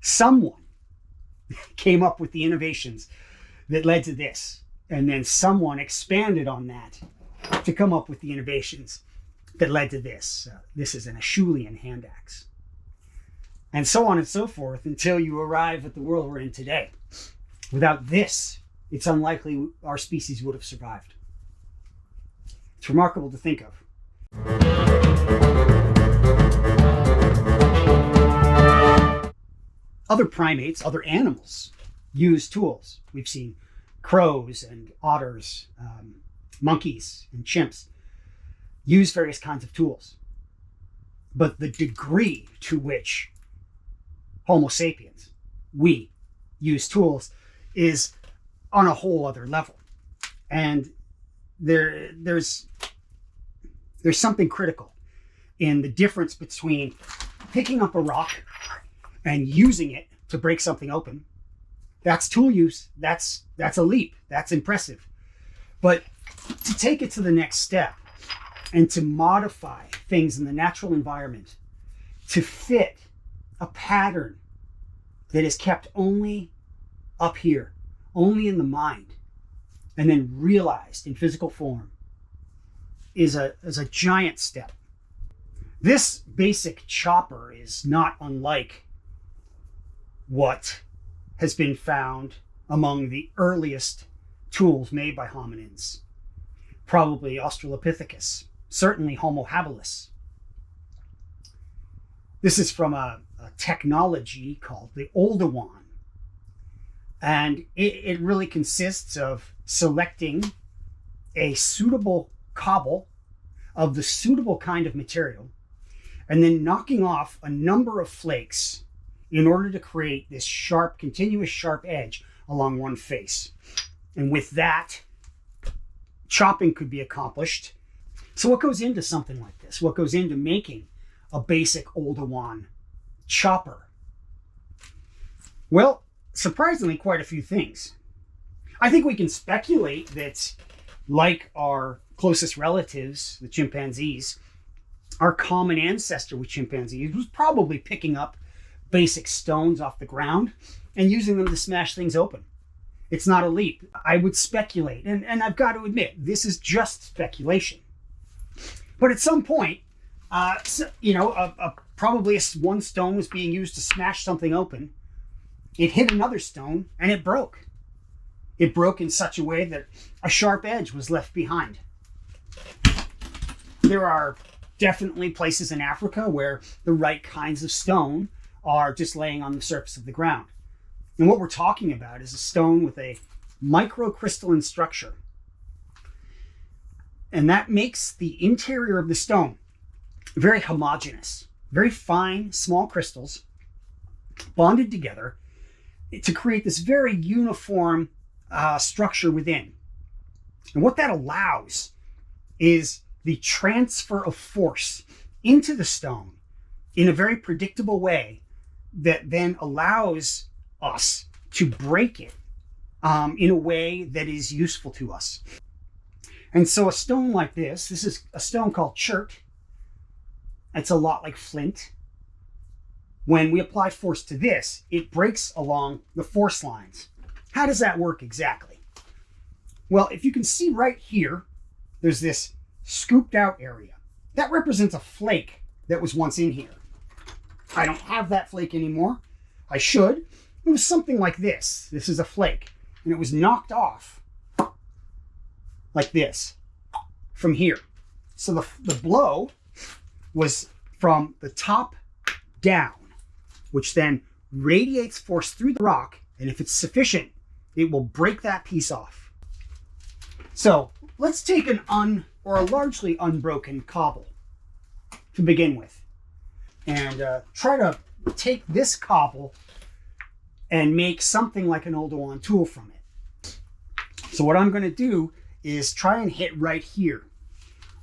Someone came up with the innovations that led to this. And then someone expanded on that to come up with the innovations that led to this. This is an Acheulean hand axe. And so on and so forth until you arrive at the world we're in today. Without this, it's unlikely our species would have survived. It's remarkable to think of. Other primates, other animals, use tools. We've seen crows and otters, monkeys and chimps use various kinds of tools. But the degree to which Homo sapiens, we, use tools is on a whole other level. And there's something critical in the difference between picking up a rock and using it to break something open. That's tool use. That's a leap. That's impressive. But to take it to the next step and to modify things in the natural environment to fit a pattern that is kept only up here, only in the mind, and then realized in physical form is a giant step. This basic chopper is not unlike what has been found among the earliest tools made by hominins. Probably Australopithecus, certainly Homo habilis. This is from a technology called the Oldowan. And it really consists of selecting a suitable cobble of the suitable kind of material and then knocking off a number of flakes in order to create this sharp, continuous sharp edge along one face. And with that, chopping could be accomplished. So what goes into something like this? What goes into making a basic Oldowan chopper? Well, surprisingly, quite a few things. I think we can speculate that, like our closest relatives, the chimpanzees, our common ancestor with chimpanzees was probably picking up basic stones off the ground and using them to smash things open. It's not a leap. I would speculate, and I've got to admit, this is just speculation. But at some point, probably one stone was being used to smash something open. It hit another stone and it broke. It broke in such a way that a sharp edge was left behind. There are definitely places in Africa where the right kinds of stone are just laying on the surface of the ground. And what we're talking about is a stone with a microcrystalline structure. And that makes the interior of the stone very homogeneous, very fine, small crystals bonded together to create this very uniform structure within. And what that allows is the transfer of force into the stone in a very predictable way that then allows us to break it in a way that is useful to us. And so a stone like this is a stone called chert. It's a lot like flint. When we apply force to this, it breaks along the force lines. How does that work exactly? Well, if you can see right here, there's this scooped out area. That represents a flake that was once in here. I don't have that flake anymore. I should. It was something like this. This is a flake. And it was knocked off like this from here. So the blow was from the top down, which then radiates force through the rock. And if it's sufficient, it will break that piece off. So let's take a largely unbroken cobble to begin with. And try to take this cobble and make something like an Oldowan tool from it. So what I'm going to do is try and hit right here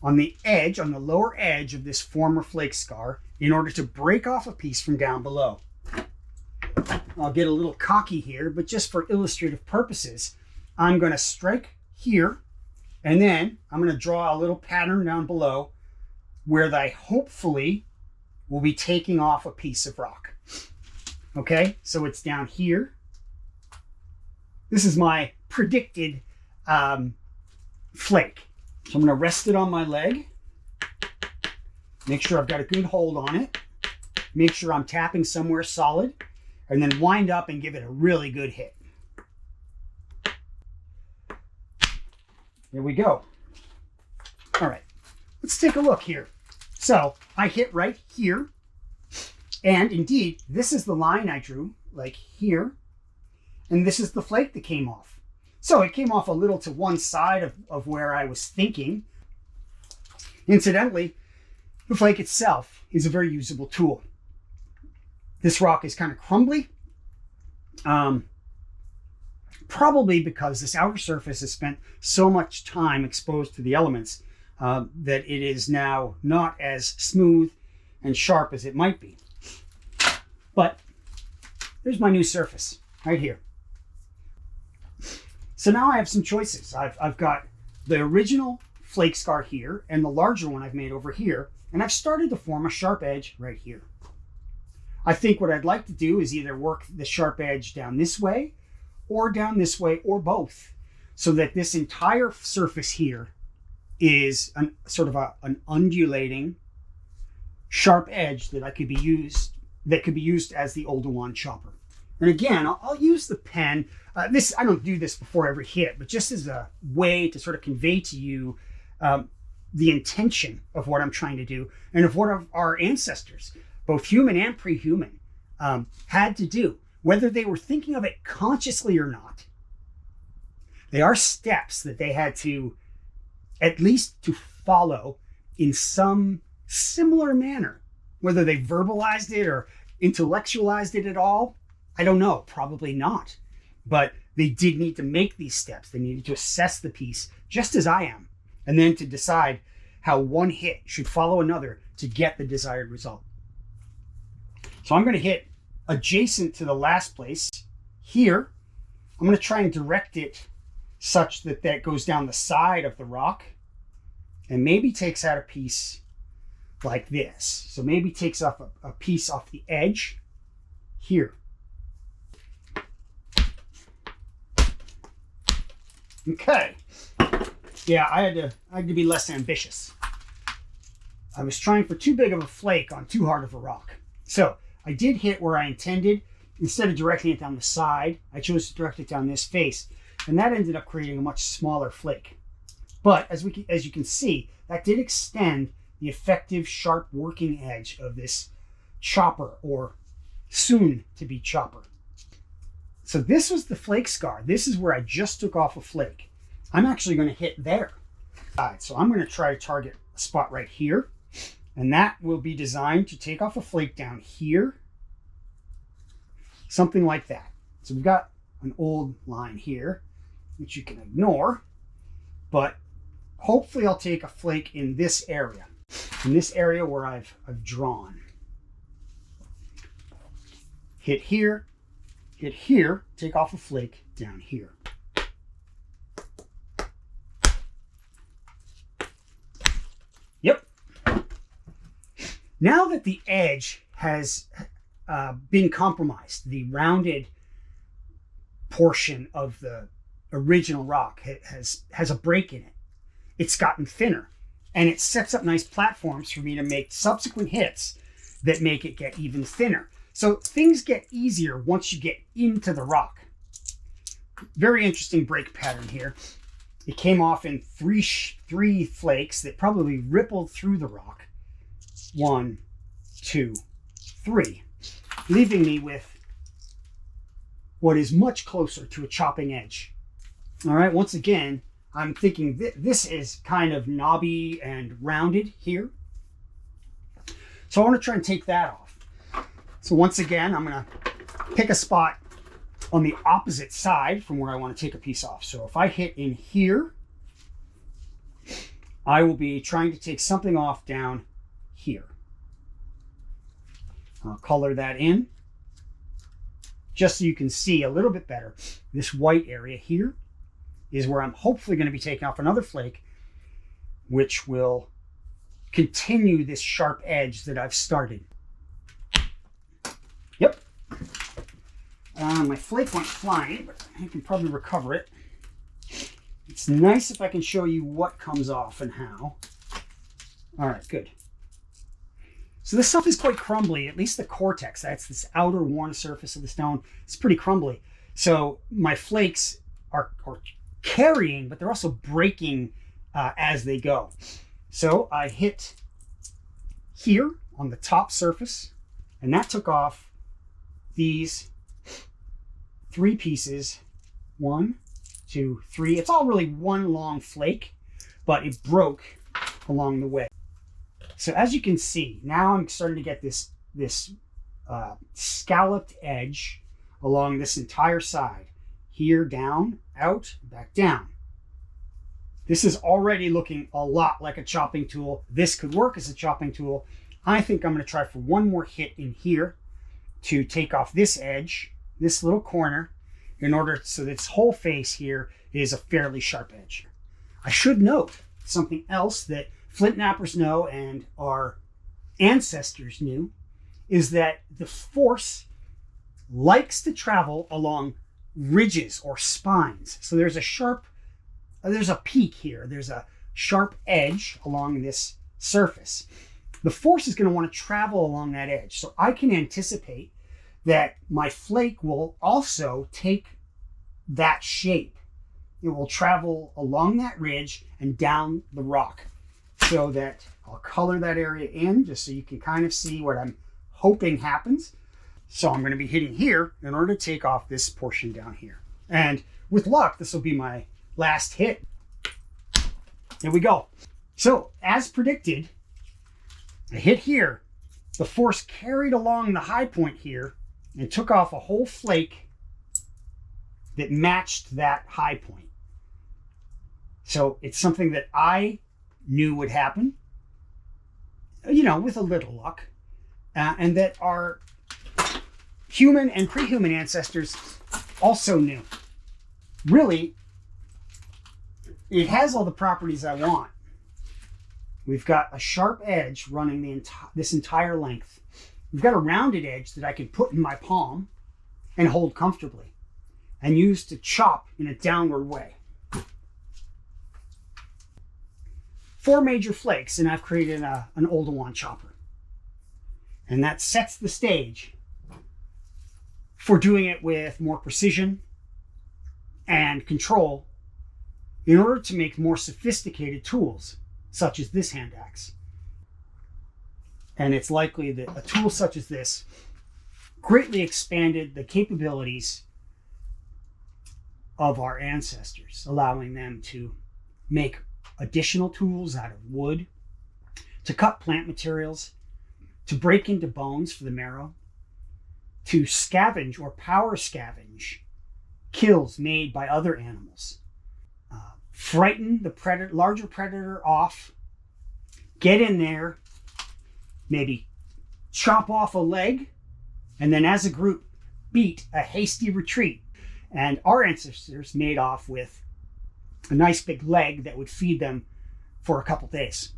on the edge, on the lower edge of this former flake scar in order to break off a piece from down below. I'll get a little cocky here, but just for illustrative purposes, I'm going to strike here, and then I'm going to draw a little pattern down below where I hopefully will be taking off a piece of rock. Okay, so it's down here. This is my predicted flake. So I'm going to rest it on my leg. Make sure I've got a good hold on it. Make sure I'm tapping somewhere solid. And then wind up and give it a really good hit. There we go. All right, let's take a look here. So I hit right here. And indeed, this is the line I drew, like here. And this is the flake that came off. So it came off a little to one side of where I was thinking. Incidentally, the flake itself is a very usable tool. This rock is kind of crumbly, probably because this outer surface has spent so much time exposed to the elements that it is now not as smooth and sharp as it might be. But there's my new surface right here. So now I have some choices. I've got the original flake scar here and the larger one I've made over here, and I've started to form a sharp edge right here. I think what I'd like to do is either work the sharp edge down this way or down this way or both, so that this entire surface here is sort of an undulating sharp edge that could be used as the Oldowan chopper. And again, I'll use the pen. I don't do this before every hit, but just as a way to sort of convey to you the intention of what I'm trying to do and of what our ancestors, both human and pre-human, had to do, whether they were thinking of it consciously or not. They are steps that they had to, at least to follow in some similar manner. Whether they verbalized it or intellectualized it at all, I don't know, probably not. But they did need to make these steps. They needed to assess the piece, just as I am, and then to decide how one hit should follow another to get the desired result. So I'm going to hit adjacent to the last place here. I'm going to try and direct it such that that goes down the side of the rock and maybe takes out a piece like this. So maybe takes off a piece off the edge here. Okay. Yeah, I had to be less ambitious. I was trying for too big of a flake on too hard of a rock. So I did hit where I intended. Instead of directing it down the side, I chose to direct it down this face. And that ended up creating a much smaller flake. But as you can see, that did extend the effective sharp working edge of this chopper, or soon to be chopper. So this was the flake scar. This is where I just took off a flake. I'm actually going to hit there. All right, so I'm going to try to target a spot right here, and that will be designed to take off a flake down here, something like that. So we've got an old line here, which you can ignore, but hopefully I'll take a flake in this area where I've drawn. Hit here, take off a flake down here. Yep. Now that the edge has been compromised, the rounded portion of the original rock has a break in it. It's gotten thinner, and it sets up nice platforms for me to make subsequent hits that make it get even thinner. So things get easier once you get into the rock. Very interesting break pattern here. It came off in three flakes that probably rippled through the rock. 1, 2, 3, leaving me with what is much closer to a chopping edge. All right, once again, I'm thinking this is kind of knobby and rounded here. So I want to try and take that off. So once again, I'm going to pick a spot on the opposite side from where I want to take a piece off. So if I hit in here, I will be trying to take something off down here. I'll color that in just so you can see a little bit better. This white area here is where I'm hopefully going to be taking off another flake, which will continue this sharp edge that I've started. Yep. My flake went flying, but I can probably recover it. It's nice if I can show you what comes off and how. All right, good. So this stuff is quite crumbly, at least the cortex. That's this outer worn surface of the stone. It's pretty crumbly. So my flakes are carrying, but they're also breaking as they go. So I hit here on the top surface, and that took off these 3 pieces. 1, 2, 3. It's all really one long flake, but it broke along the way. So as you can see, now I'm starting to get this scalloped edge along this entire side. Here, down, out, back down. This is already looking a lot like a chopping tool. This could work as a chopping tool. I think I'm going to try for one more hit in here to take off this edge, this little corner, in order so this whole face here is a fairly sharp edge. I should note something else that flint knappers know and our ancestors knew is that the force likes to travel along ridges or spines. So there's a peak here. There's a sharp edge along this surface. The force is going to want to travel along that edge. So I can anticipate that my flake will also take that shape. It will travel along that ridge and down the rock, so that I'll color that area in just so you can kind of see what I'm hoping happens. So I'm going to be hitting here in order to take off this portion down here. And with luck, this will be my last hit. Here we go. So as predicted, I hit here. The force carried along the high point here and took off a whole flake that matched that high point. So it's something that I knew would happen, you know, with a little luck, and that our human and pre-human ancestors also knew. Really, it has all the properties I want. We've got a sharp edge running this entire length. We've got a rounded edge that I can put in my palm and hold comfortably and use to chop in a downward way. 4 major flakes, and I've created an Oldowan chopper. And that sets the stage for doing it with more precision and control in order to make more sophisticated tools, such as this hand axe. And it's likely that a tool such as this greatly expanded the capabilities of our ancestors, allowing them to make additional tools out of wood, to cut plant materials, to break into bones for the marrow, to scavenge or power scavenge kills made by other animals, frighten the larger predator off, get in there, maybe chop off a leg, and then as a group beat a hasty retreat. And our ancestors made off with a nice big leg that would feed them for a couple days.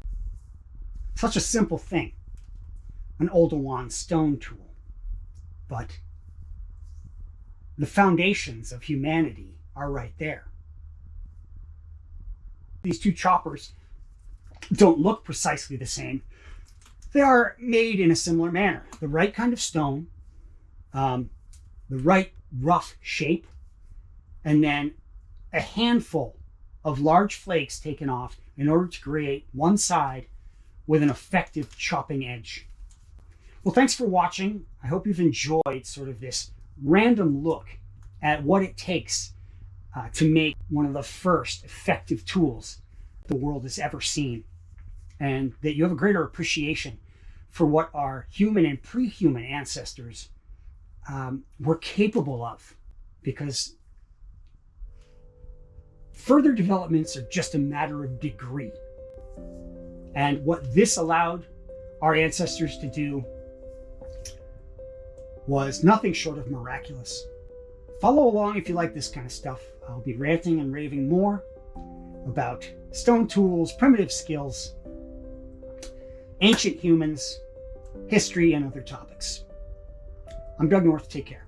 Such a simple thing, an Oldowan stone tool. But the foundations of humanity are right there. These 2 choppers don't look precisely the same. They are made in a similar manner. The right kind of stone, the right rough shape, and then a handful of large flakes taken off in order to create one side with an effective chopping edge. Well, thanks for watching. I hope you've enjoyed sort of this random look at what it takes to make one of the first effective tools the world has ever seen, and that you have a greater appreciation for what our human and pre-human ancestors were capable of, because further developments are just a matter of degree. And what this allowed our ancestors to do was nothing short of miraculous. Follow along if you like this kind of stuff. I'll be ranting and raving more about stone tools, primitive skills, ancient humans, history, and other topics. I'm Doug North. Take care.